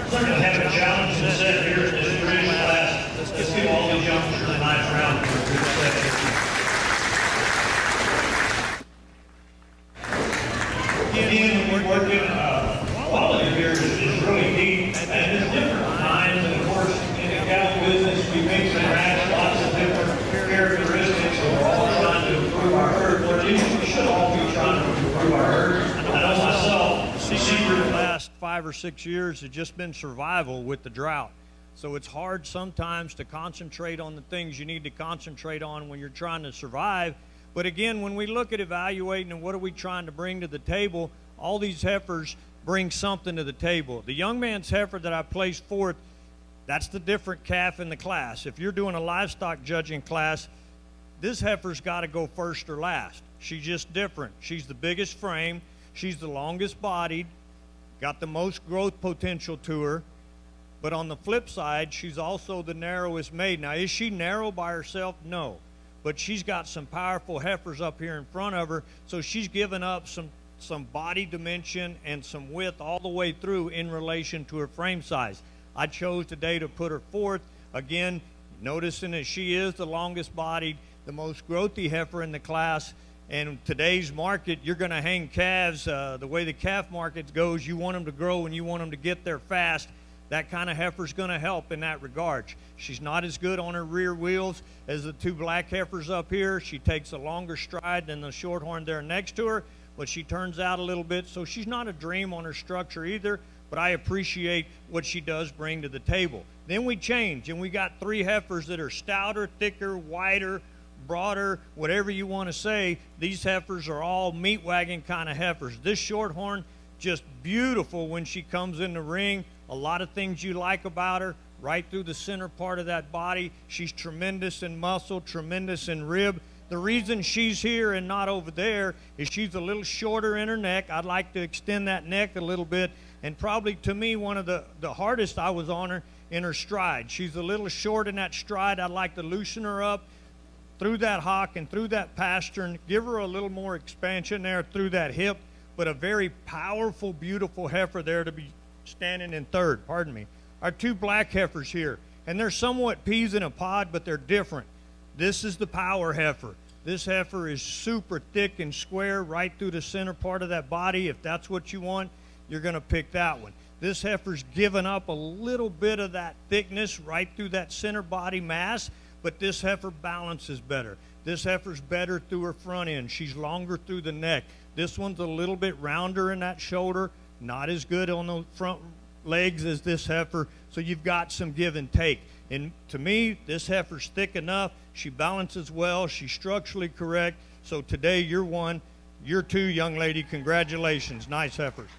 We're going to have a challenge to set here in this British class. Let's give all these youngsters a nice round for a good set. Again, we're working, quality here is really neat, and there's different kinds, and of course, in the cattle business, we mix and match lots of different characteristics, and we're all trying to improve our herd. Or at least we should all be trying to improve our herd. I know myself, the secret the last 5 or 6 years has just been survival with the drought. So it's hard sometimes to concentrate on the things you need to concentrate on when you're trying to survive. But again, when we look at evaluating and what are we trying to bring to the table, all these heifers bring something to the table. The young man's heifer that I placed fourth, that's the different calf in the class. If you're doing a livestock judging class, this heifer's got to go first or last. She's just different. She's the biggest frame. She's the longest bodied, got the most growth potential to her. But on the flip side, she's also the narrowest maid. Now, is she narrow by herself? No. But she's got some powerful heifers up here in front of her, so she's given up some body dimension and some width all the way through in relation to her frame size. I chose today to put her fourth. Again, noticing that she is the longest bodied, the most growthy heifer in the class. And in today's market, you're going to hang calves. The way the calf market goes, you want them to grow and you want them to get there fast. That kind of heifer's going to help in that regard. She's not as good on her rear wheels as the two black heifers up here. She takes a longer stride than the shorthorn there next to her, but she turns out a little bit, so she's not a dream on her structure either, but I appreciate what she does bring to the table. Then we change, and we got three heifers that are stouter, thicker, wider, broader, whatever you want to say. These heifers are all meat wagon kind of heifers. This shorthorn, just beautiful when she comes in the ring. A lot of things you like about her, right through the center part of that body. She's tremendous in muscle, tremendous in rib. The reason she's here and not over there is she's a little shorter in her neck. I'd like to extend that neck a little bit. And probably to me, one of the hardest I was on her in her stride. She's a little short in that stride. I'd like to loosen her up through that hock and through that pastern, give her a little more expansion there through that hip, but a very powerful, beautiful heifer there to be standing in third, pardon me. Our two black heifers here, and they're somewhat peas in a pod, but they're different. This is the power heifer. This heifer is super thick and square right through the center part of that body. If that's what you want, you're going to pick that one. This heifer's given up a little bit of that thickness right through that center body mass, but this heifer balances better. This heifer's better through her front end. She's longer through the neck. This one's a little bit rounder in that shoulder, not as good on the front legs as this heifer, so you've got some give and take. And to me, this heifer's thick enough. She balances well. She's structurally correct. So today, you're one. You're two, young lady. Congratulations. Nice heifers.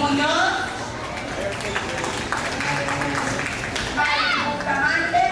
Anyone else? Hay Bustamante.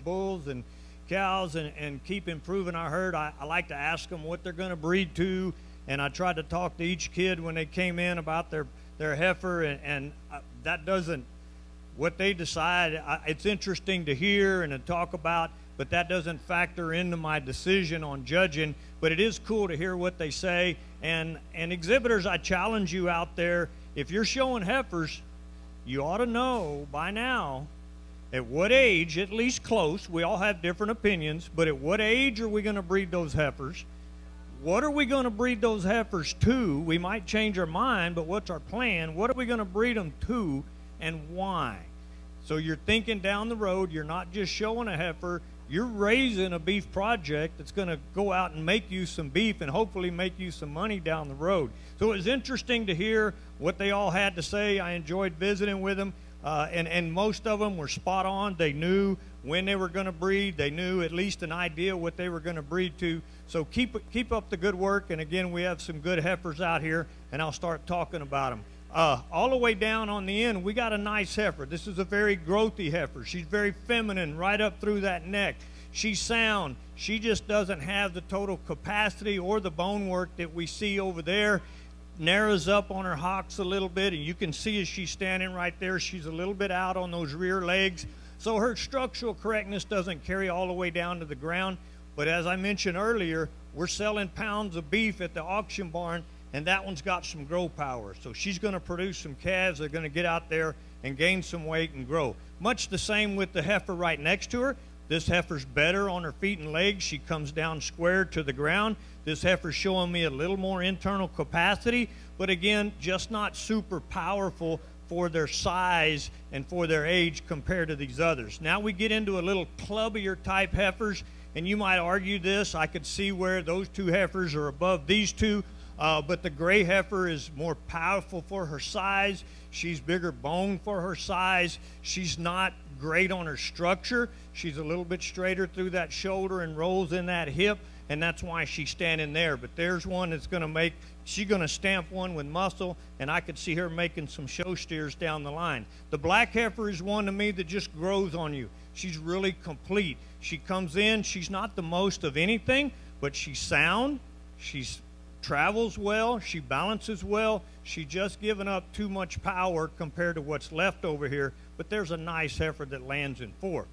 Bulls and cows and keep improving our herd. I like to ask them what they're going to breed to, and I tried to talk to each kid when they came in about their heifer, and that doesn't, what they decide, it's interesting to hear and to talk about, but that doesn't factor into my decision on judging. But it is cool to hear what they say. And exhibitors, I challenge you out there, if you're showing heifers, you ought to know by now at what age, at least close, we all have different opinions, but at what age are we going to breed those heifers? What are we going to breed those heifers to? We might change our mind, but what's our plan? What are we going to breed them to, and why? So you're thinking down the road, you're not just showing a heifer, you're raising a beef project that's going to go out and make you some beef and hopefully make you some money down the road. So it was interesting to hear what they all had to say. I enjoyed visiting with them, and most of them were spot on. They knew when they were going to breed. They knew at least an idea what they were going to breed to. So keep up the good work. And again, we have some good heifers out here, and I'll start talking about them. All the way down on the end, we got a nice heifer. This is a very growthy heifer. She's very feminine right up through that neck. She's sound. She just doesn't have the total capacity or the bone work that we see over there. Narrows up on her hocks a little bit, and you can see as she's standing right there, she's a little bit out on those rear legs. So her structural correctness doesn't carry all the way down to the ground. But as I mentioned earlier, we're selling pounds of beef at the auction barn, and that one's got some grow power. So she's going to produce some calves that are going to get out there and gain some weight and grow. Much the same with the heifer right next to her. This heifer's better on her feet and legs. She comes down square to the ground. This heifer's showing me a little more internal capacity, but again, just not super powerful for their size and for their age compared to these others. Now we get into a little clubbier type heifers, and you might argue this. I could see where those two heifers are above these two. But the gray heifer is more powerful for her size. She's bigger bone for her size. She's not great on her structure. She's a little bit straighter through that shoulder and rolls in that hip, and that's why she's standing there. But there's one that's going to make, she's going to stamp one with muscle, and I could see her making some show steers down the line. The black heifer is one to me that just grows on you. She's really complete. She comes in, she's not the most of anything, but she's sound, she's travels well, she balances well. She just given up too much power compared to what's left over here, but there's a nice heifer that lands in 4th.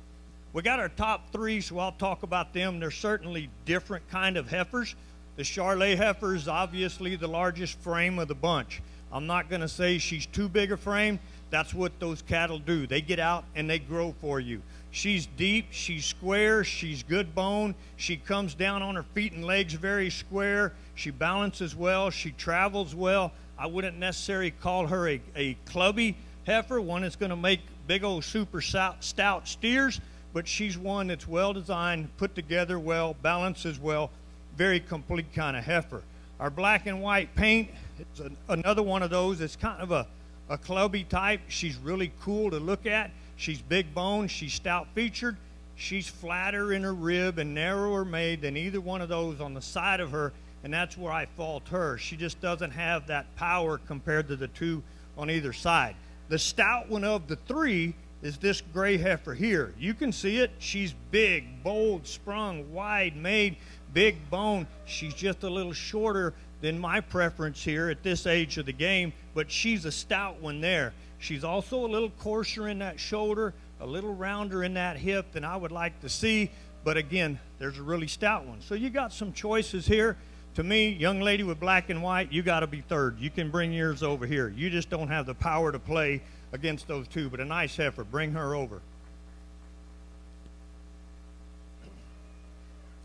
We got our top 3, so I'll talk about them. They're certainly different kind of heifers. The Charolais heifer is obviously the largest frame of the bunch. I'm not going to say she's too big a frame. That's what those cattle do. They get out and they grow for you. She's deep, she's square, she's good bone. She comes down on her feet and legs very square. She balances well, she travels well. I wouldn't necessarily call her a clubby heifer, one that's going to make big old super stout steers, but she's one that's well designed, put together well, balances well, very complete kind of heifer. Our black and white paint, it's another one of those. It's kind of a clubby type. She's really cool to look at. She's big boned, she's stout featured. She's flatter in her rib and narrower made than either one of those on the side of her, and that's where I fault her. She just doesn't have that power compared to the 2 on either side. The stout one of the 3 is this gray heifer here. You can see it. She's big, bold, sprung, wide made, big bone. She's just a little shorter than my preference here at this age of the game, but she's a stout one there. She's also a little coarser in that shoulder, a little rounder in that hip than I would like to see, but again, there's a really stout one. So you got some choices here. To me, young lady with black and white, you got to be 3rd. You can bring yours over here. You just don't have the power to play against those 2, but a nice heifer, bring her over.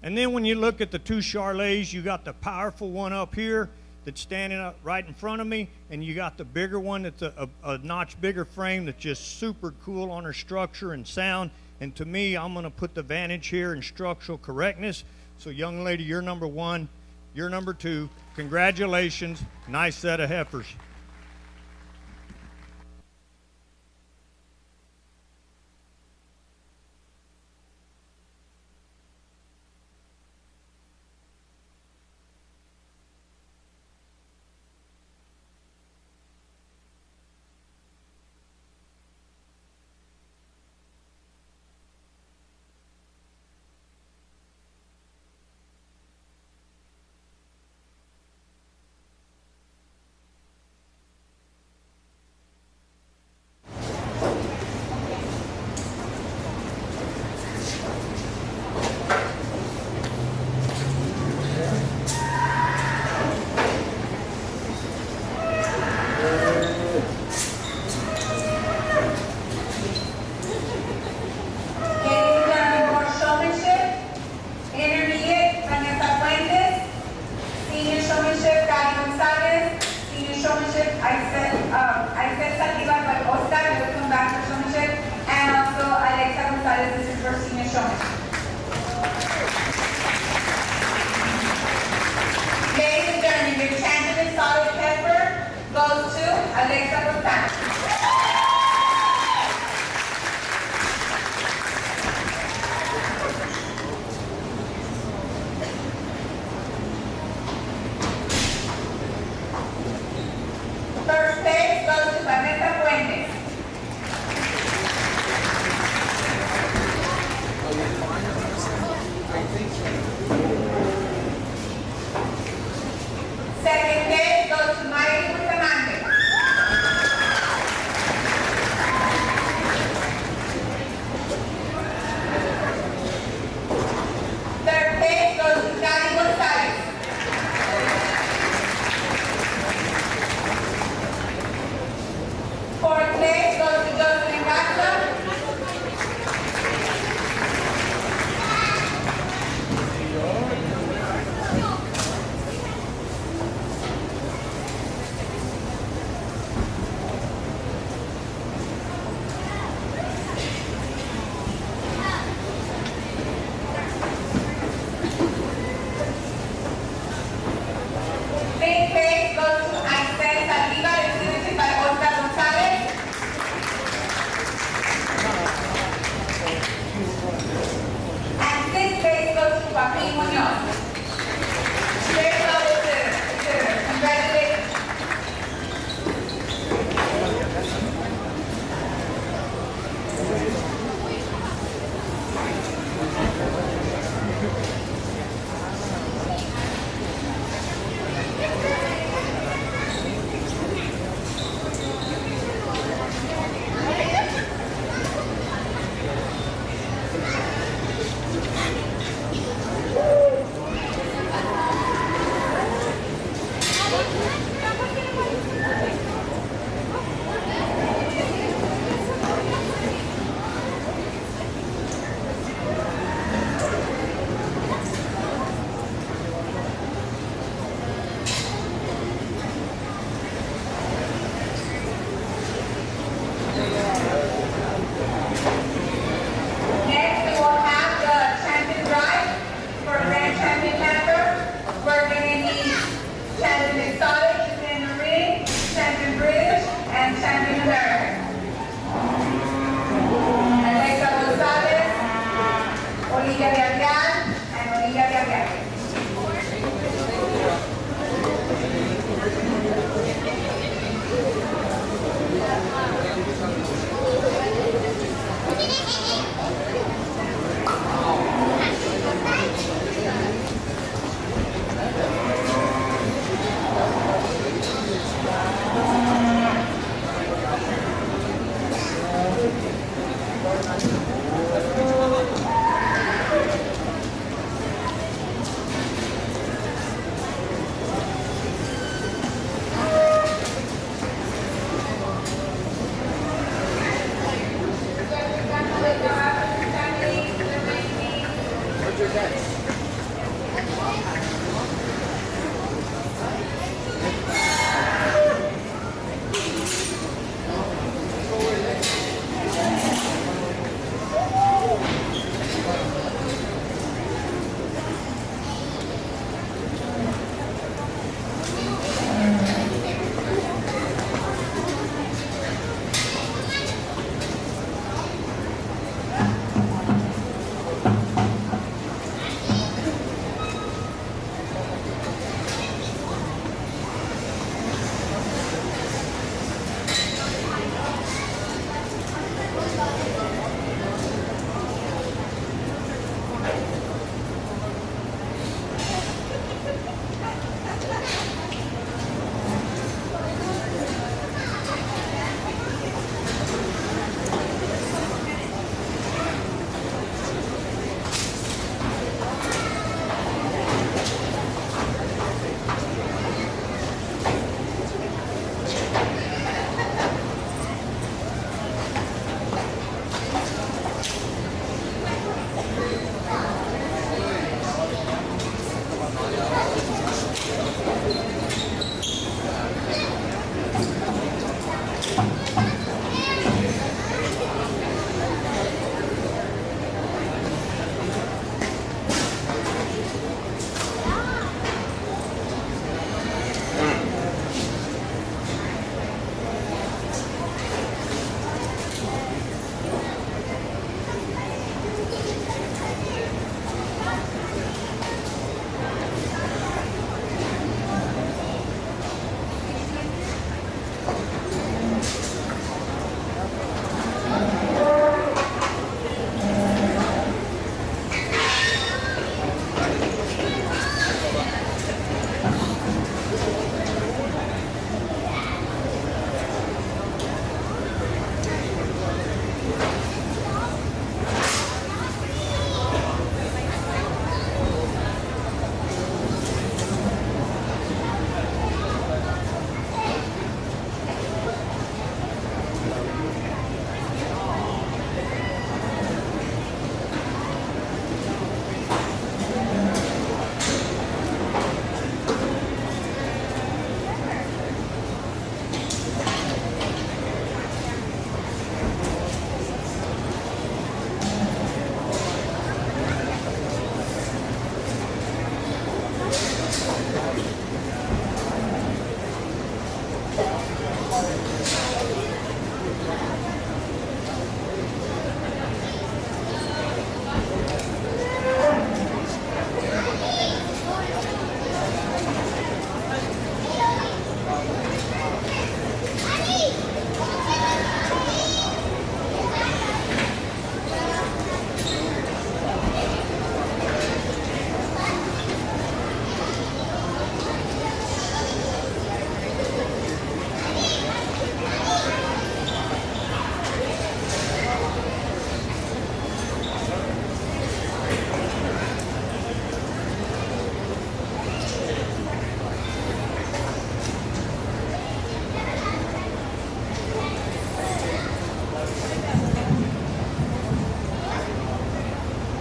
And then when you look at the 2 Charolais, you got the powerful one up here that's standing up right in front of me, and you got the bigger one that's a notch bigger frame that's just super cool on her structure and sound. And to me, I'm going to put the advantage here in structural correctness. So young lady, you're number 1, you're number 2. Congratulations, nice set of heifers.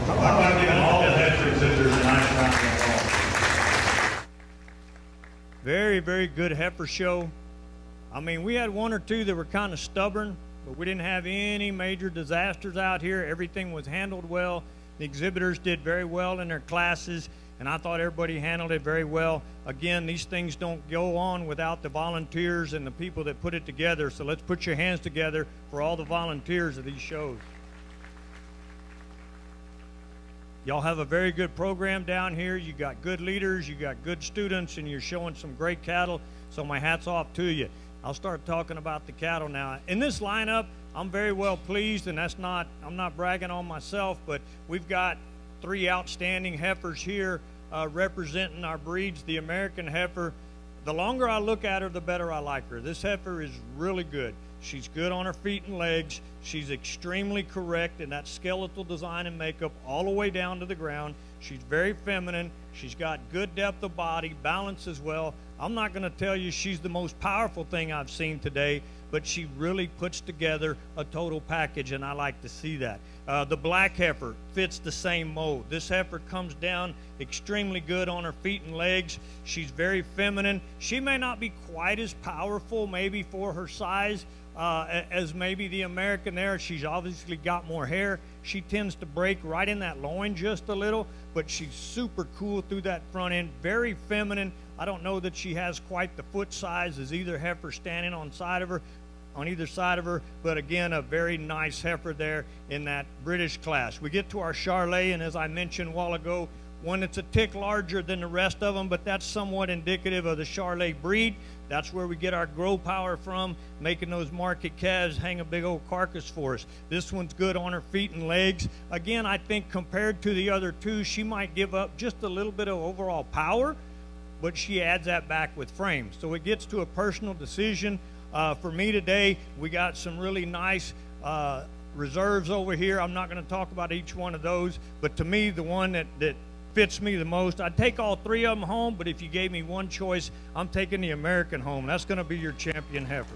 How about giving all the Heifer exhibitors a nice round of applause? Very, very good heifer show. I mean, we had one or two that were kind of stubborn, but we didn't have any major disasters out here. Everything was handled well. The exhibitors did very well in their classes, and I thought everybody handled it very well. Again, these things don't go on without the volunteers and the people that put it together, so let's put your hands together for all the volunteers of these shows. Y'all have a very good program down here. You got good leaders, you got good students, and you're showing some great cattle, so my hat's off to you. I'll start talking about the cattle now. In this lineup, I'm very well pleased, and I'm not bragging on myself, but we've got 3 outstanding heifers here representing our breeds. The American heifer, the longer I look at her, the better I like her. This heifer is really good. She's good on her feet and legs. She's extremely correct in that skeletal design and makeup all the way down to the ground. She's very feminine. She's got good depth of body, balance as well. I'm not going to tell you she's the most powerful thing I've seen today, but she really puts together a total package, and I like to see that. The black heifer fits the same mold. This heifer comes down extremely good on her feet and legs. She's very feminine. She may not be quite as powerful maybe for her size as maybe the American there. She's obviously got more hair. She tends to break right in that loin just a little, but she's super cool through that front end, very feminine. I don't know that she has quite the foot size as either heifer standing on either side of her, but again, a very nice heifer there in that British class. We get to our Charolais, and as I mentioned a while ago, one that's a tick larger than the rest of them, but that's somewhat indicative of the Charolais breed. That's where we get our grow power from, making those market calves hang a big old carcass for us. This one's good on her feet and legs. Again, I think compared to the other two, she might give up just a little bit of overall power, but she adds that back with frame. So it gets to a personal decision. For me today, we got some really nice reserves over here. I'm not going to talk about each one of those, but to me, the one that fits me the most, I'd take all 3 of them home, but if you gave me one choice, I'm taking the American home. That's going to be your champion heifer.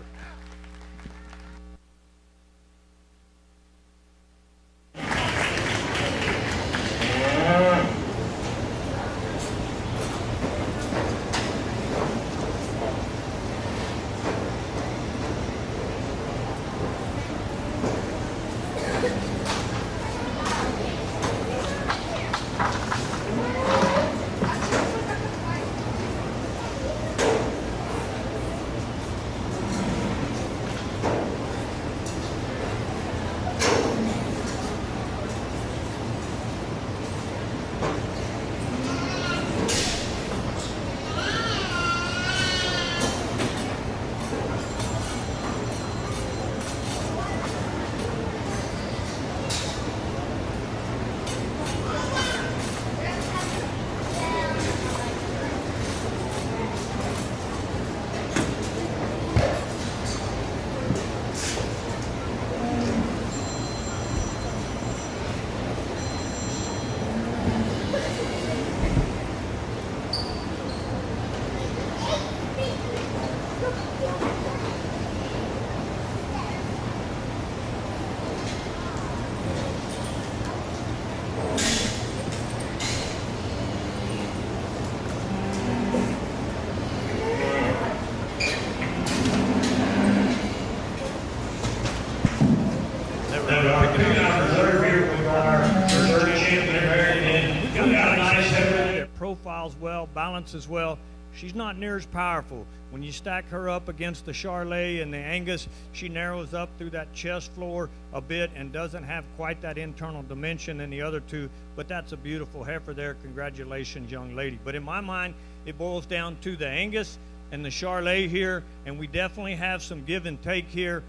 Profiles well, balances well. she's not near as powerful. When you stack her up against the Charolais and the Angus, she narrows up through that chest floor a bit and doesn't have quite that internal dimension in the other two, but that's a beautiful heifer there. Congratulations, young lady. But in my mind, it boils down to the Angus and the Charolais here, and we definitely have some give and take here.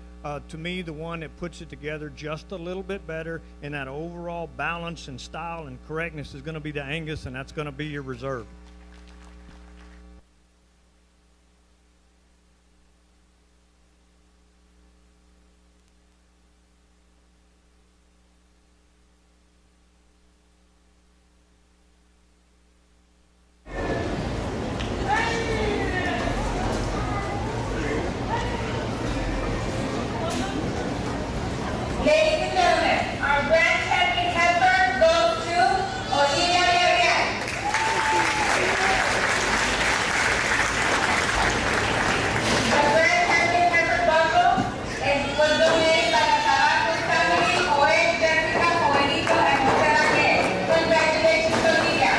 To me, the one that puts it together just a little bit better in that overall balance and style and correctness is going to be the Angus, and that's going to be your reserve. Ladies and gentlemen, our grand champion heifer goes to Olivia Villarreal. The grand champion heifer buckle was donated by the Zapata family, Joel, Jessica, Joelito, and Jose Raquel. Congratulations, Olivia.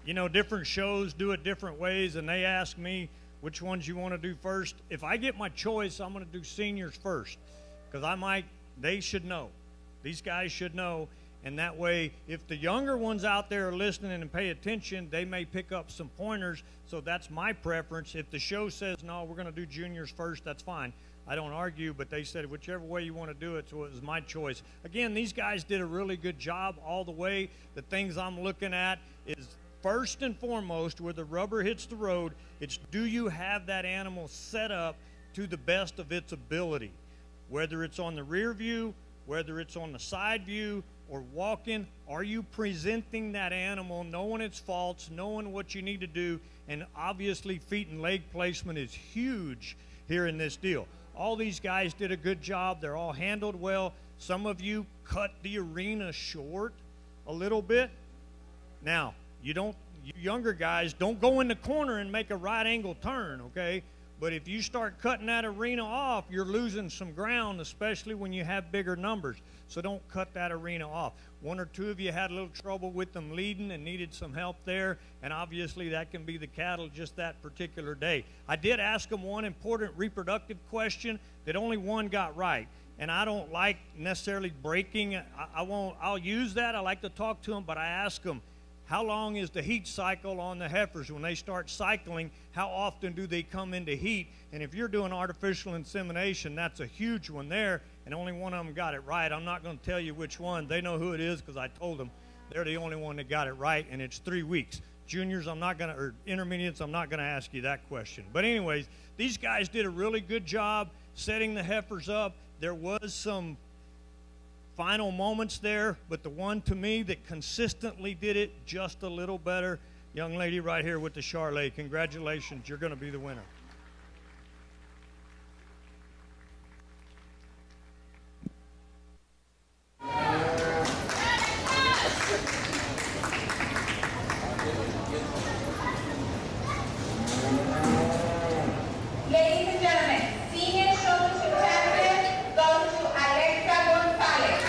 You know, different shows do it different ways, and they ask me which ones you want to do first. If I get my choice, I'm going to do seniors first, because they should know. These guys should know, and that way, if the younger ones out there are listening and pay attention, they may pick up some pointers, so that's my preference. If the show says, no, we're going to do juniors first, that's fine. I don't argue, but they said whichever way you want to do it, so it was my choice. Again, these guys did a really good job all the way. The things I'm looking at is, first and foremost, where the rubber hits the road, it's do you have that animal set up to the best of its ability? Whether it's on the rear view, whether it's on the side view, or walking, are you presenting that animal, knowing its faults, knowing what you need to do? And obviously feet and leg placement is huge here in this deal. All these guys did a good job. They're all handled well. Some of you cut the arena short a little bit. Now, you younger guys, don't go in the corner and make a right angle turn, okay? But if you start cutting that arena off, you're losing some ground, especially when you have bigger numbers. So don't cut that arena off. One or two of you had a little trouble with them leading and needed some help there, and obviously that can be the cattle just that particular day. I did ask them one important reproductive question that only one got right. And I don't like necessarily breaking. I'll use that. I like to talk to them, but I ask them, how long is the heat cycle on the heifers? When they start cycling, how often do they come into heat? And if you're doing artificial insemination, that's a huge one there, and only one of them got it right. I'm not going to tell you which one. They know who it is because I told them. They're the only one that got it right, and it's 3 weeks. Juniors, or intermediates, I'm not going to ask you that question. But anyways, these guys did a really good job setting the heifers up. There was some final moments there, but the one to me that consistently did it just a little better, young lady right here with the Charlet. Congratulations, you're going to be the winner. Ladies and gentlemen, senior showmanship champion goes to Alexa Gonzalez.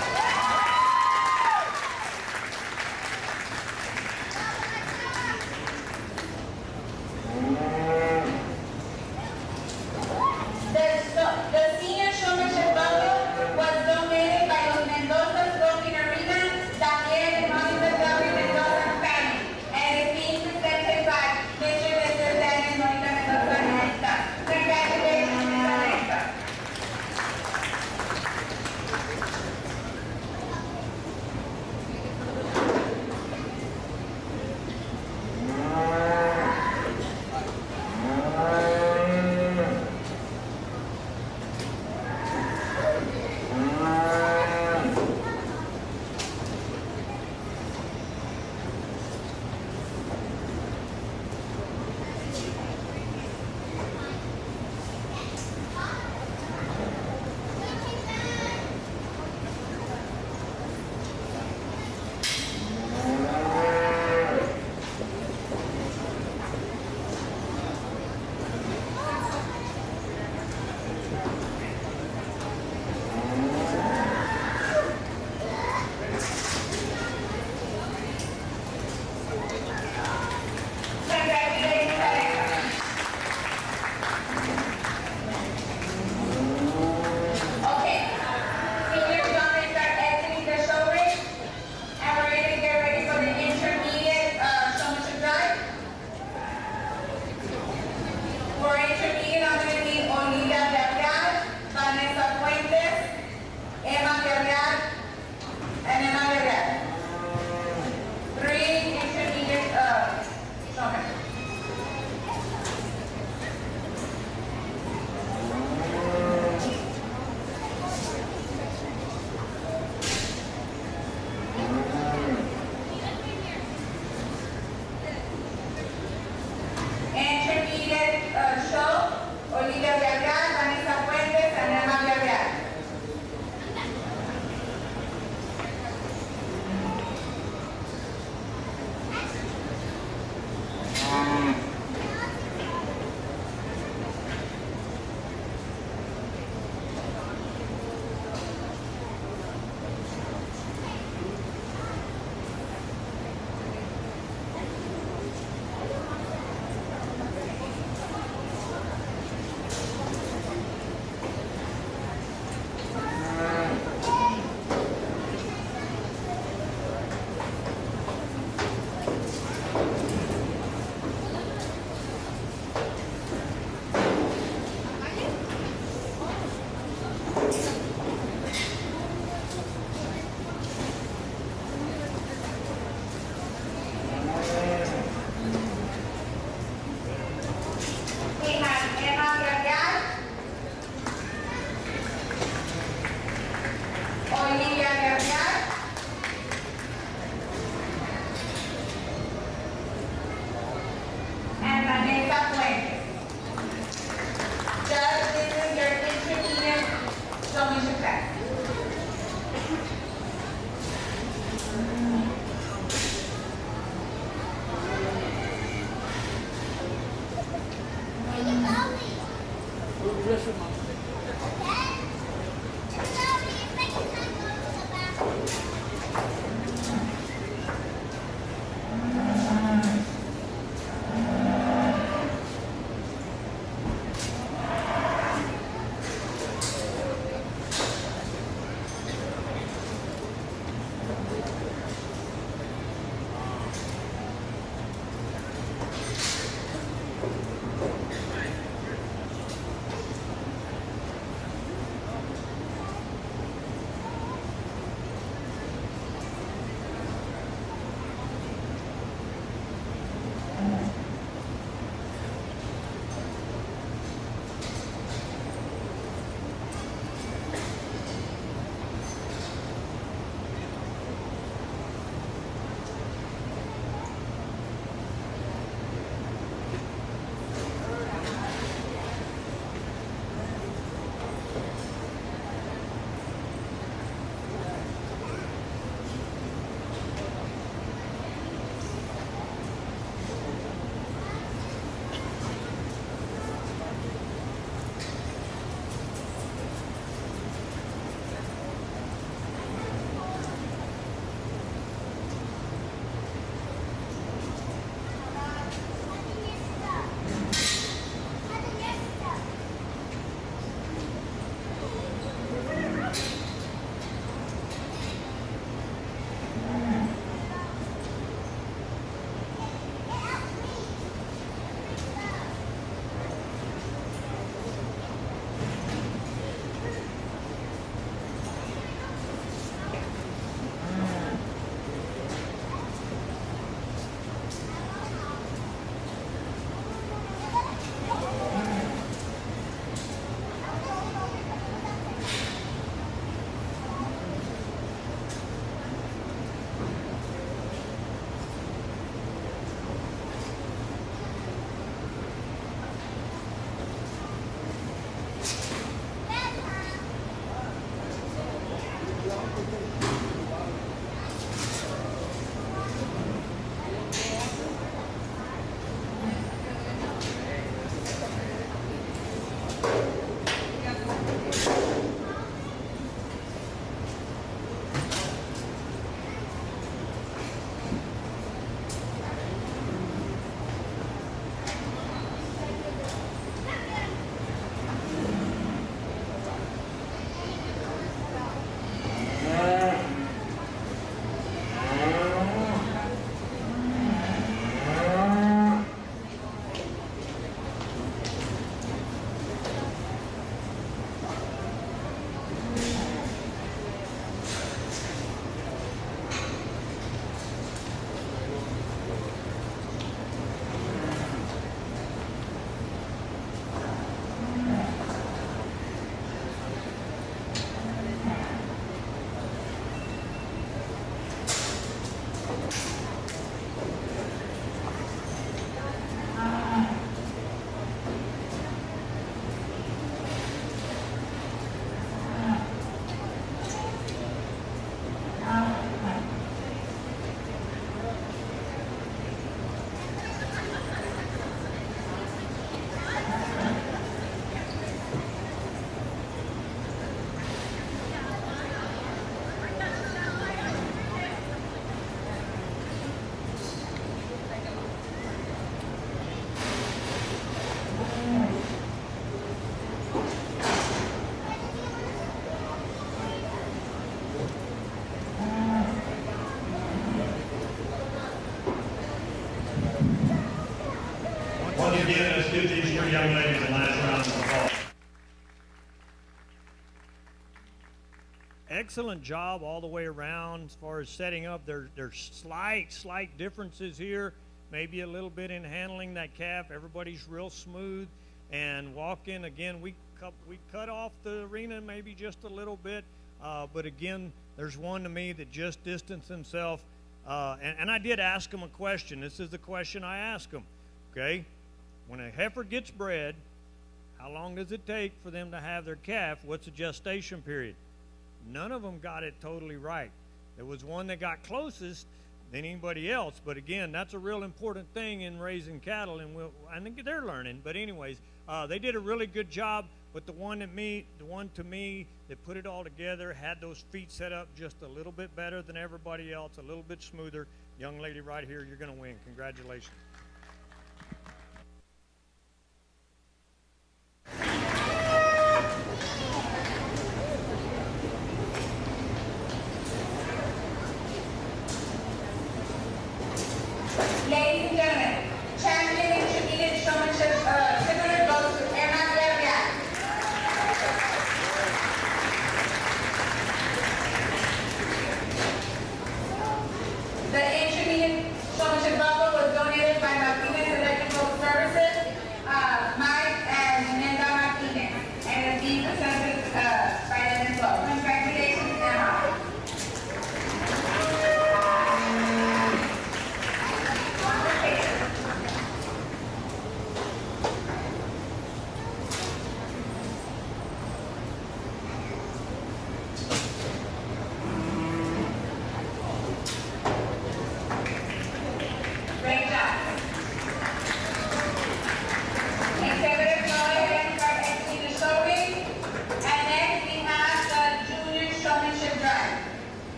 Once again, let's give these three young ladies a nice round of applause. Excellent job all the way around as far as setting up. There's slight differences here, maybe a little bit in handling that calf. Everybody's real smooth and walking. Again, we cut off the arena maybe just a little bit, but again, there's one to me that just distanced himself. And I did ask him a question. This is the question I asked him. Okay, when a heifer gets bred, how long does it take for them to have their calf? What's the gestation period? None of them got it totally right. There was one that got closest than anybody else, but again, that's a real important thing in raising cattle, and I think they're learning. But anyways, they did a really good job. But the one to me that put it all together, had those feet set up just a little bit better than everybody else, a little bit smoother. Young lady right here, you're going to win. Congratulations. Ladies and gentlemen, champion Exhibitor Showmanship Exhibitor goes to Emma Delia. The Exhibitor Showmanship buckle was donated by my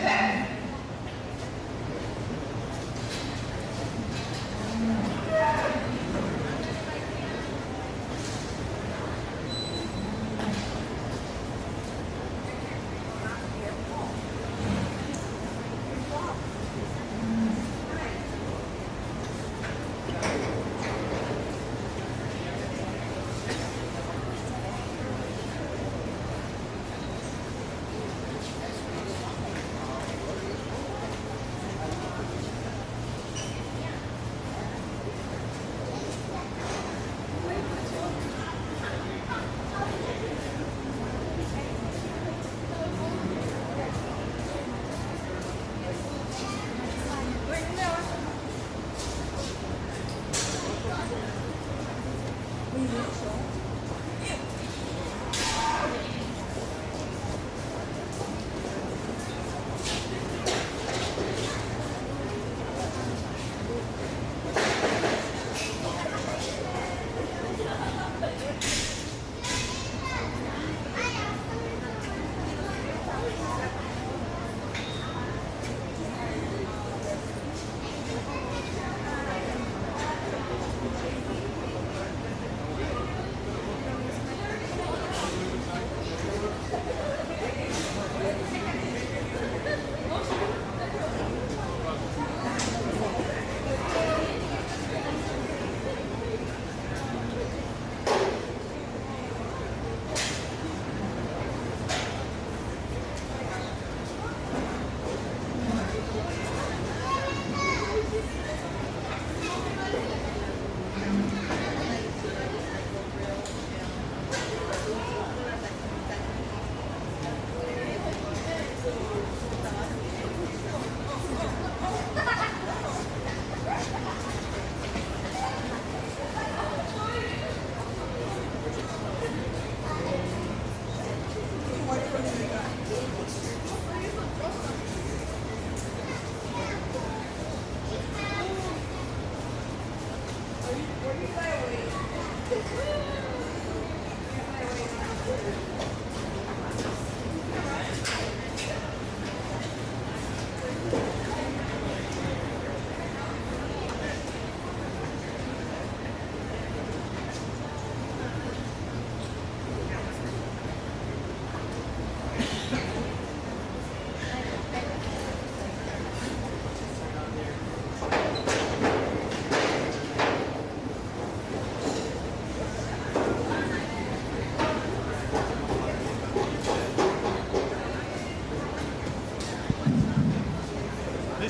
10.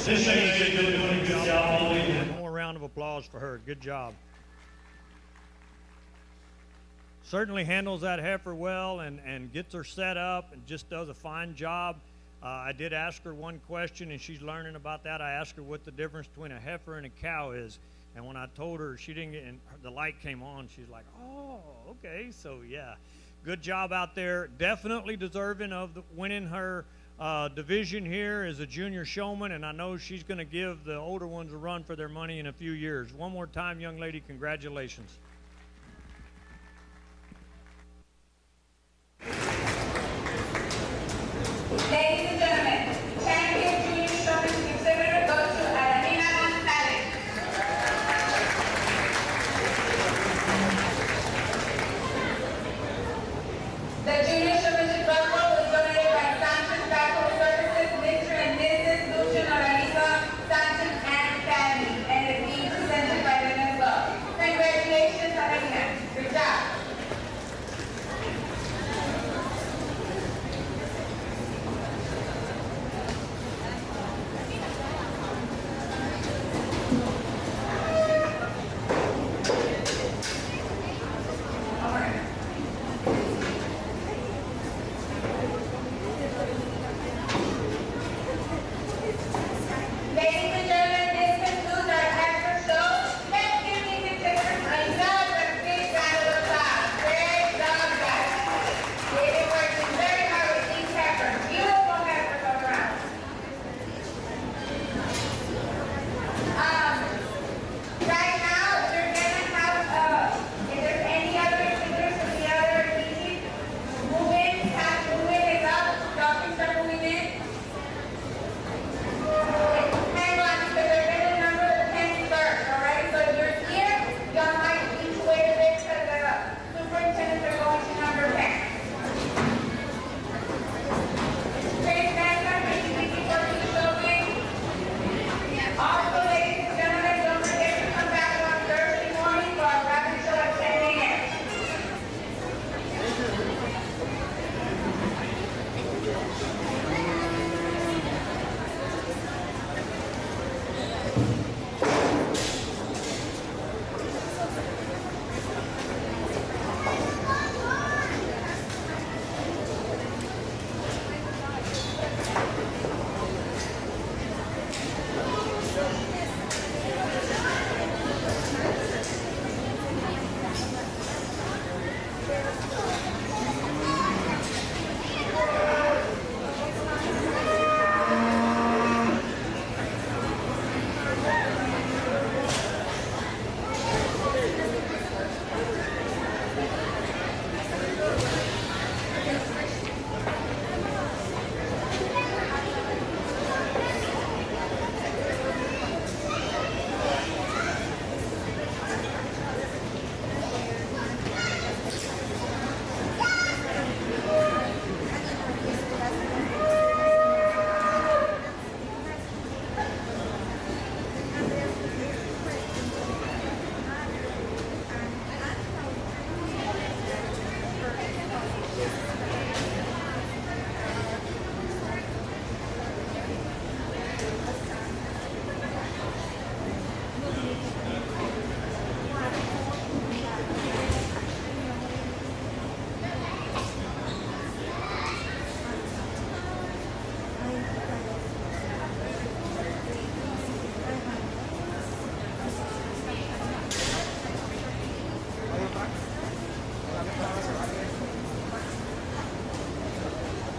This lady's been doing a good job all weekend. One more round of applause for her. Good job. Certainly handles that heifer well and gets her set up and just does a fine job. I did ask her one question, and she's learning about that. I asked her what the difference between a heifer and a cow is. And when I told her, she didn't get, and the light came on, she's like, oh, okay. So, yeah, good job out there. Definitely deserving of winning her division here as a junior showman, and I know she's going to give the older ones a run for their money in a few years. One more time, young lady, congratulations. Ladies and gentlemen, champion junior showman exhibitor goes to Adelina Gonzalez. The junior showmanship buckle was donated by Sanchez Backhoe Services, Mr. and Mrs. Lucian Oraniza, Sanchez and family, and is being presented by them as well. Congratulations.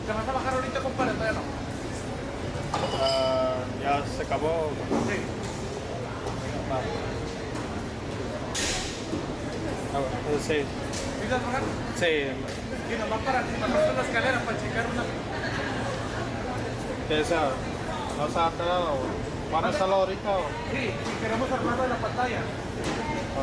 ¿Te vas a bajar ahorita, compadre? Todavía no. Ya se acabó. Sí. Sí, ¿Sí vas a bajar? sí. Y nomás para bajar la escalera para checar una. ¿Qué es? ¿No se ha quedado? ¿Van a hacerlo ahorita? Sí, si queremos armarlo de la pantalla.